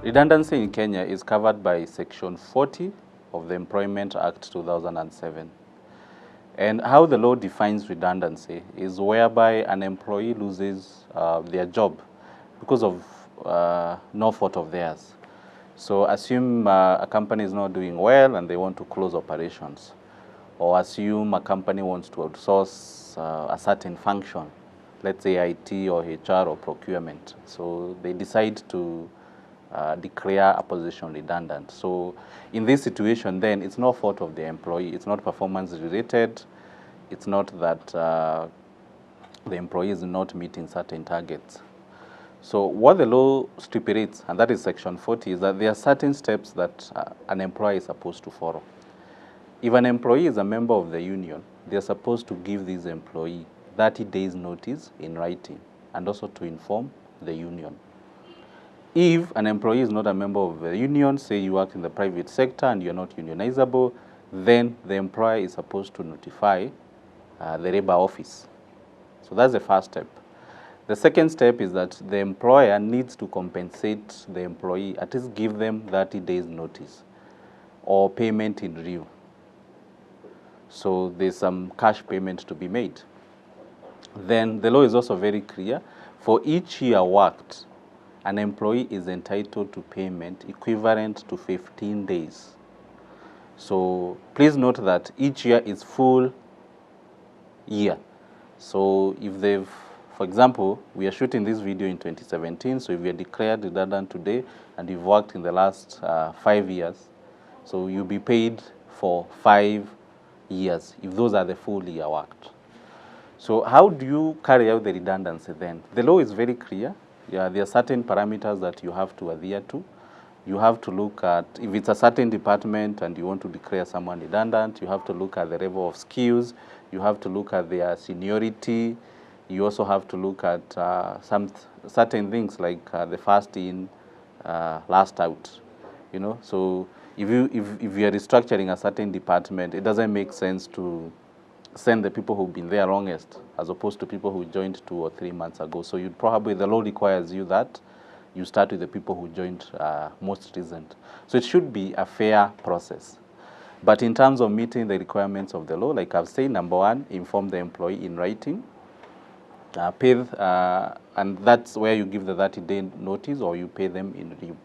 Redundancy in Kenya is covered by Section 40 of the Employment Act 2007. And how the law defines redundancy is whereby an employee loses their job because of no fault of theirs. So assume a company is not doing well and they want to close operations. Or assume a company wants to outsource a certain function, let's say IT or HR or procurement. So they decide to declare a position redundant. So in this situation, then it's no fault of the employee. It's not performance related. It's not that the employee is not meeting certain targets. So what the law stipulates, and that is Section 40, is that there are certain steps that an employer is supposed to follow. If an employee is a member of the union, they're supposed to give this employee 30 days notice in writing and also to inform the union. If an employee is not a member of the union, say you work in the private sector and you're not unionizable, then the employer is supposed to notify the labor office. So that's the first step. The second step is that the employer needs to compensate the employee, at least give them 30 days notice or payment in lieu. So there's some cash payment to be made. Then the law is also very clear. For each year worked, an employee is entitled to payment equivalent to 15 days. So please note that each year is full year. So if they've, for example, we are shooting this video in 2017, so if you are declared redundant today and you've worked in the last 5 years, so you'll be paid for 5 years, if those are the full year worked. So how do you carry out the redundancy then? The law is very clear. Yeah, there are certain parameters that you have to adhere to. You have to look at, if it's a certain department and you want to declare someone redundant, you have to look at the level of skills, you have to look at their seniority, you also have to look at some certain things like the first in, last out. You know, so if you are restructuring a certain department, it doesn't make sense to send the people who've been there longest as opposed to people who joined 2 or 3 months ago. So you'd probably, the law requires you that you start with the people who joined most recent. So it should be a fair process. But in terms of meeting the requirements of the law, like I've said, number one, inform the employee in writing. Pay, and that's where you give the 30-day notice or you pay them in lieu.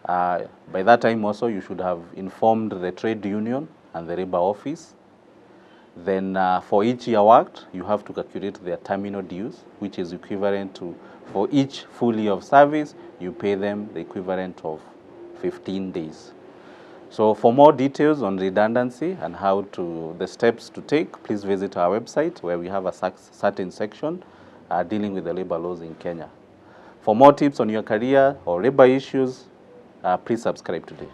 By that time also, you should have informed the trade union and the labor office. Then for each year worked, you have to calculate their terminal dues, which is equivalent to, for each full year of service, you pay them the equivalent of 15 days. So for more details on redundancy and how to, the steps to take, please visit our website where we have a certain section dealing with the labor laws in Kenya. For more tips on your career or labor issues, please subscribe today.